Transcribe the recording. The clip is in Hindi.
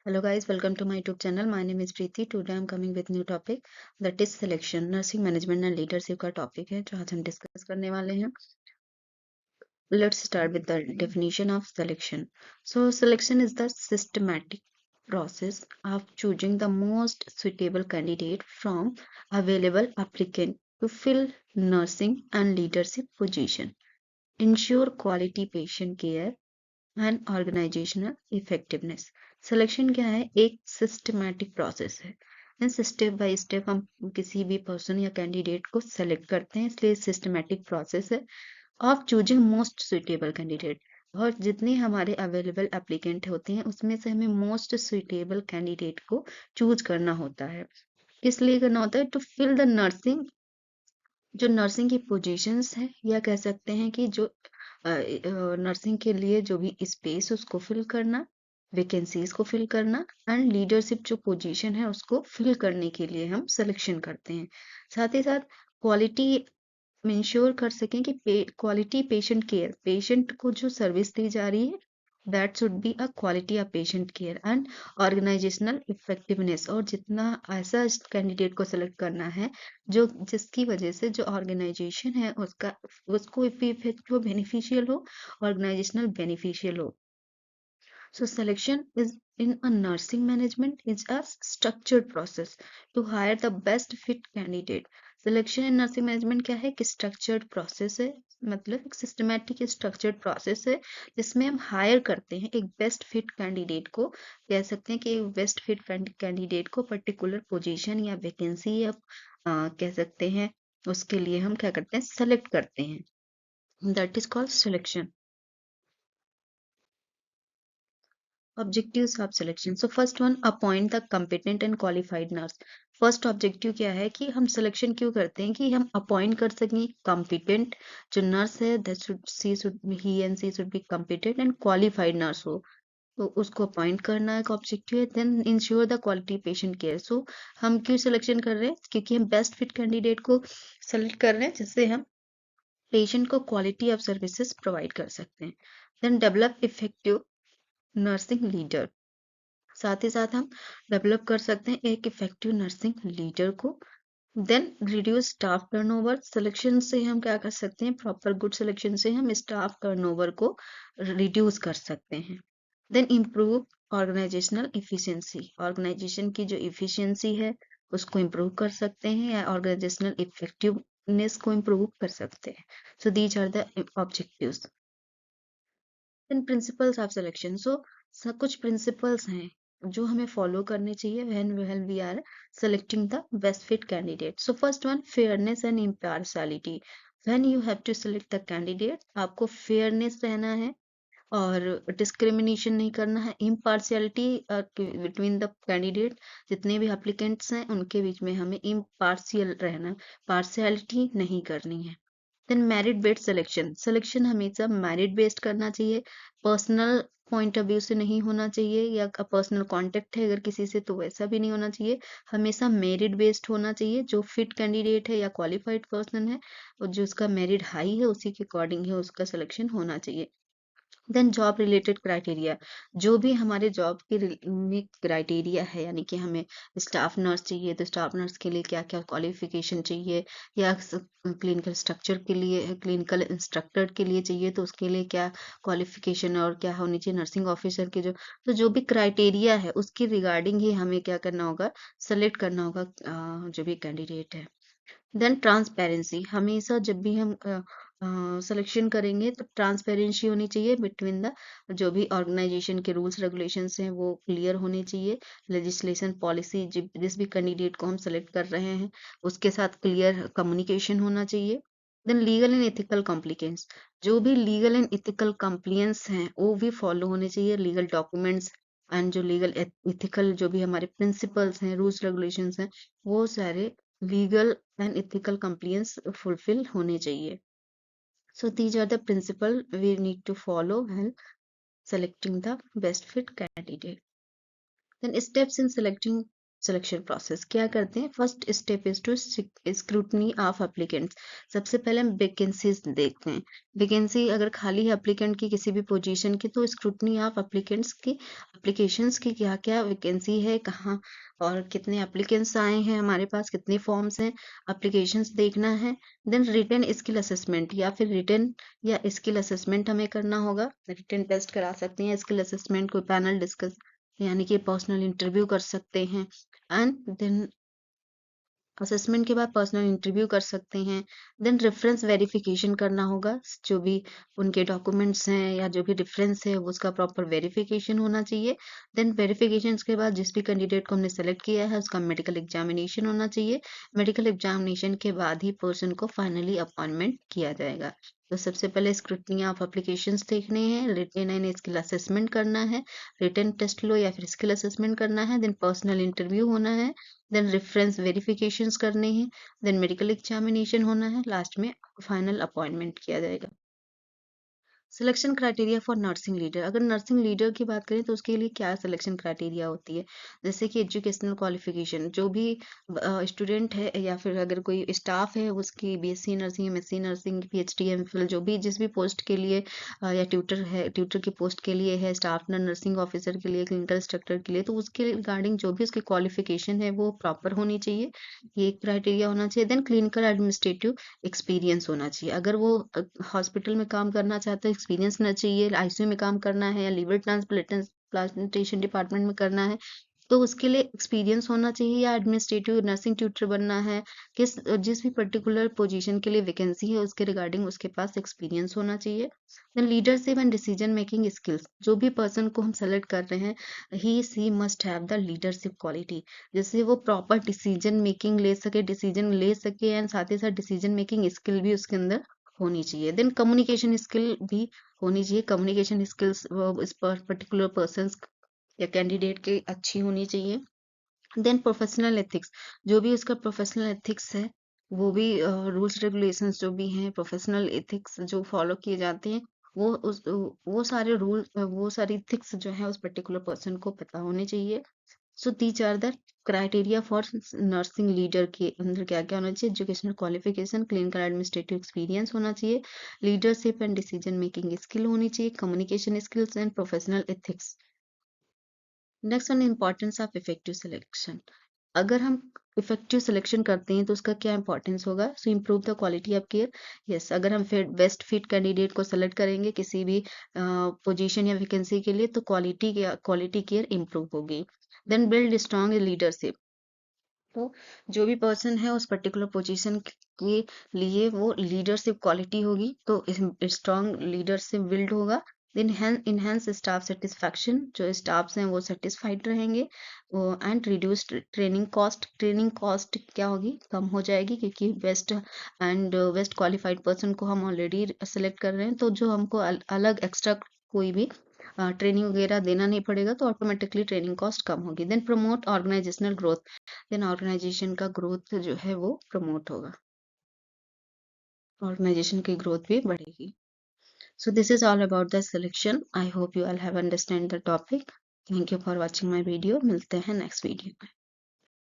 Hello guys, welcome to my YouTube channel. My name is Preeti. Today I'm coming with new topic that is selection. Nursing management and leadership का टॉपिक है जो आज हम डिस्कस करने वाले हैं. Let's start with the definition of selection. So selection is the systematic process of choosing the most suitable candidate from available applicant to fill nursing and leadership position, ensure quality patient care and organisational effectiveness. Selection क्या है? एक सिस्टमैटिक प्रोसेस है. स्टेप बाय स्टेप हम किसी भी पर्सन या कैंडिडेट को सेलेक्ट करते हैं, इसलिए सिस्टमैटिक प्रोसेस है of choosing most suitable candidate. और जितने हमारे अवेलेबल एप्लीकेंट होते हैं उसमें से हमें मोस्ट सुइटेबल कैंडिडेट को चूज करना होता है. किस लिए करना होता है? टू फिल द नर्सिंग, जो नर्सिंग की पोजीशंस है, या कह सकते हैं कि जो नर्सिंग के लिए जो भी स्पेस उसको फिल करना, वैकेंसीज को फिल करना एंड लीडरशिप जो पोजीशन है उसको फिल करने के लिए हम सिलेक्शन करते हैं. साथ ही साथ क्वालिटी इंश्योर कर सकें कि क्वालिटी पेशेंट केयर, पेशेंट को जो सर्विस दी जा रही है that should be a quality of patient care and organisational effectiveness. और जितना ऐसा कैंडिडेट को सेलेक्ट करना है जो जिसकी वजह से जो ऑर्गेनाइजेशन है उसका उसको भी इफेक्ट हो, बेनिफिशियल हो, ऑर्गेनाइजेशनल बेनिफिशियल हो. So selection is in a nursing management is a structured process to hire the best fit candidate. Selection in nursing management क्या है? कि structured process है, मतलब एक systematic structured process है जिसमें हम हायर करते हैं एक बेस्ट फिट कैंडिडेट को. कह सकते हैं कि एक बेस्ट फिट कैंडिडेट को पर्टिकुलर पोजीशन या वैकेंसी या कह सकते हैं उसके लिए हम क्या करते हैं? सेलेक्ट करते हैं. That is called selection. Objectives of selection. So first one, appoint the competent and qualified nurse. First objective क्या है कि हम सिलेक्शन क्यों करते हैं कि हम अपॉइंट कर सकें कॉम्पिटेंट जो नर्स है, that should he and she should be competent and qualified nurse हो, तो उसको अपॉइंट करना एक ऑब्जेक्टिव है. Then ensure the quality patient care. So हम क्यों सिलेक्शन कर रहे हैं? क्योंकि हम बेस्ट फिट कैंडिडेट को सेलेक्ट कर रहे हैं जिससे हम पेशेंट को क्वालिटी ऑफ सर्विसेज प्रोवाइड कर सकते हैं. Then develop effective nursing leader. साथ ही साथ हम डेवलप कर सकते हैं एक इफेक्टिव नर्सिंग लीडर को. Then reduce staff turnover. Selection से हम क्या कर सकते हैं? प्रॉपर गुड सिलेक्शन से हम स्टाफ टर्नओवर को रिड्यूस कर सकते हैं. Then improve organisational efficiency. Organisation की जो इफिशियंसी है उसको इम्प्रूव कर सकते हैं या ऑर्गेनाइजेशनल इफेक्टिवनेस को इम्प्रूव कर सकते हैं. So these are the objectives. Then principles of selection. So कुछ प्रिंसिपल्स हैं जो हमें फॉलो करने चाहिए when we are selecting the best fit candidate. So first one, fairness and impartiality. When you have to select the candidate, आपको फेयरनेस रहना है और डिस्क्रिमिनेशन नहीं करना है. इम्पार्शियलिटी बिटवीन द कैंडिडेट, जितने भी एप्लीकेंट्स हैं उनके बीच में हमें इम्पार्शियल रहना, पार्शियलिटी नहीं करनी है. Then merit based selection. Selection हमेशा मेरिट बेस्ड करना चाहिए, पर्सनल पॉइंट ऑफ व्यू से नहीं होना चाहिए, या पर्सनल कांटेक्ट है अगर किसी से तो वैसा भी नहीं होना चाहिए. हमेशा मेरिट बेस्ड होना चाहिए. जो फिट कैंडिडेट है या क्वालिफाइड पर्सन है और जो उसका मेरिट हाई है उसी के अकॉर्डिंग है उसका सिलेक्शन होना चाहिए. Then job related criteria. जो भी हमारे जॉब के में क्राइटेरिया है, यानी कि हमें स्टाफ नर्स चाहिए तो स्टाफ नर्स के लिए क्या क्या क्वालिफिकेशन चाहिए, या क्लिनिकल स्ट्रक्चर के लिए, क्लिनिकल इंस्ट्रक्टर के लिए चाहिए तो उसके लिए क्या क्वालिफिकेशन और क्या होनी चाहिए, नर्सिंग ऑफिसर के जो, तो जो भी क्राइटेरिया है उसकी रिगार्डिंग ही हमें क्या करना होगा? सेलेक्ट करना होगा जो भी कैंडिडेट है. Then transparency. हमेशा जब भी हम सिलेक्शन करेंगे तो ट्रांसपेरेंसी होनी चाहिए बिटवीन द, जो भी ऑर्गेनाइजेशन के रूल्स रेगुलेशंस हैं वो क्लियर होने चाहिए. लेजिस्लेशन पॉलिसी जिस भी कैंडिडेट को हम सेलेक्ट कर रहे हैं उसके साथ क्लियर कम्युनिकेशन होना चाहिए. Then legal and ethical compliances. जो भी लीगल एंड एथिकल कॉम्प्लियंस हैं वो भी फॉलो होने चाहिए, लीगल डॉक्यूमेंट्स एंड जो लीगल एथिकल जो भी हमारे प्रिंसिपल्स हैं, रूल्स रेगुलेशंस हैं, वो सारे legal and ethical compliance fulfil होने चाहिए. So these are the principle we need to follow while selecting the best fit candidate. Then steps in selecting selection process क्या करते हैं? First step is to scrutiny of applicants. सबसे पहले हम वैकेंसीज देखते हैं। वैकेंसी अगर खाली है एप्लीकेंट की किसी भी पोजीशन की, तो स्क्रूटनी ऑफ एप्लीकेंट्स की, एप्लीकेशंस की क्या क्या वैकेंसी है, कहाँ और कितने एप्लीकेंट्स आए हैं, हमारे पास कितने फॉर्म्स हैं, एप्लीकेशंस देखना है। देन रिटन स्किल असेसमेंट, या फिर रिटन या स्किल असेसमेंट हमें करना होगा। रिटन टेस्ट करा सकते हैं, स्किल असेसमेंट कोई पैनल डिस्कस यानी कि पर्सनल इंटरव्यू कर सकते हैं। एंड देन असेसमेंट के बाद पर्सनल इंटरव्यू कर सकते हैं। देन रेफरेंस वेरिफिकेशन करना होगा, जो भी उनके डॉक्यूमेंट्स हैं या जो भी रेफरेंस है वो उसका प्रॉपर वेरिफिकेशन होना चाहिए। देन वेरिफिकेशन के बाद जिस भी कैंडिडेट को हमने सेलेक्ट किया है उसका मेडिकल एग्जामिनेशन होना चाहिए। मेडिकल एग्जामिनेशन के बाद ही पर्सन को फाइनली अपॉइंटमेंट किया जाएगा। तो सबसे पहले स्क्रूटनी ऑफ एप्लीकेशंस देखने हैं, रिटन एंड स्किल असेसमेंट करना है, रिटन टेस्ट लो या फिर स्किल असेसमेंट करना है, देन पर्सनल इंटरव्यू होना है, देन रेफरेंस वेरिफिकेशंस करने हैं, देन मेडिकल एग्जामिनेशन होना है, लास्ट में फाइनल अपॉइंटमेंट किया जाएगा। Selection criteria for nursing leader, अगर नर्सिंग लीडर की बात करें तो उसके लिए क्या सिलेक्शन क्राइटेरिया होती है? जैसे कि एजुकेशनल क्वालिफिकेशन, जो भी स्टूडेंट है या फिर अगर कोई स्टाफ है उसकी BSc nursing, MSc nursing, PhD, MPhil, जो भी जिस भी पोस्ट के लिए या ट्यूटर है, ट्यूटर की पोस्ट के लिए है, स्टाफ नर्स, नर्सिंग ऑफिसर के लिए, क्लिनिकल इंस्ट्रक्टर के लिए, तो उसके रिगार्डिंग जो भी उसकी क्वालिफिकेशन है वो प्रॉपर होनी चाहिए, ये एक क्राइटेरिया होना चाहिए। देन क्लिनिकल एडमिनिस्ट्रेटिव एक्सपीरियंस होना चाहिए, अगर वो हॉस्पिटल में काम करना चाहता है, एक्सपीरियंस ना चाहिए, आईसीयू में काम करना है या लिवर ट्रांसप्लांटेशन डिपार्टमेंट में करना है, तो उसके लिए एक्सपीरियंस होना चाहिए, या एडमिनिस्ट्रेटिव नर्सिंग ट्यूटर बनना है, जिस भी पर्टिकुलर पोजीशन के लिए वैकेंसी है उसके रिगार्डिंग उसके पास एक्सपीरियंस होना चाहिए। Then leadership and decision making skills, जो भी पर्सन को हम सेलेक्ट कर रहे हैं, he she must have the leadership quality, जिससे वो प्रॉपर डिसीजन मेकिंग ले सके एंड साथ ही साथ डिसीजन मेकिंग स्किल भी उसके अंदर होनी चाहिए। देन कम्युनिकेशन स्किल भी होनी चाहिए, कम्युनिकेशन स्किल्स इस पर्टिकुलर पर्सन या कैंडिडेट की अच्छी होनी चाहिए। देन प्रोफेशनल एथिक्स, जो भी उसका प्रोफेशनल एथिक्स है, वो भी रूल्स रेगुलेशंस जो भी हैं, प्रोफेशनल एथिक्स जो फॉलो किए जाते हैं, वो उस वो सारे रूल वो सारी एथिक्स जो है उस पर्टिकुलर पर्सन को पता होने चाहिए। So these are the criteria for nursing leader के अंदर क्या क्या होना चाहिए? Educational qualification, clinical administrative experience होना चाहिए, leadership and decision making skill होनी चाहिए, communication skills and professional ethics. Next one, importance of effective selection. अगर हम इफेक्टिव सिलेक्शन करते हैं तो उसका क्या इंपॉर्टेंस होगा? So improve the quality of care. Yes, अगर हम फिर बेस्ट फिट कैंडिडेट को सेलेक्ट करेंगे किसी भी पोजीशन या वैकेंसी के लिए, तो क्वालिटी केयर इम्प्रूव होगी। देन बिल्ड स्ट्रॉन्ग लीडरशिप, तो जो भी पर्सन है उस पर्टिकुलर पोजीशन के लिए वो लीडरशिप क्वालिटी होगी, तो स्ट्रॉन्ग लीडरशिप बिल्ड होगा। देन इनहेंस स्टाफ सेटिस्फैक्शन, जो स्टाफ्स हैं वो सेटिस्फाइड रहेंगे। एंड रिड्यूस ट्रेनिंग कॉस्ट क्या होगी? कम हो जाएगी, क्योंकि बेस्ट क्वालिफाइड पर्सन को हम ऑलरेडी सेलेक्ट कर रहे हैं, तो जो हमको अलग एक्स्ट्रा कोई भी ट्रेनिंग वगैरह देना नहीं पड़ेगा, तो ऑटोमेटिकली ट्रेनिंग कॉस्ट कम होगी। Then promote organisational growth, then organisation का ग्रोथ जो है वो प्रमोट होगा, ऑर्गेनाइजेशन की ग्रोथ भी बढ़ेगी। So this is all about the selection. I hope you all have understand the topic. Thank you for watching my video. मिलते हैं next video में।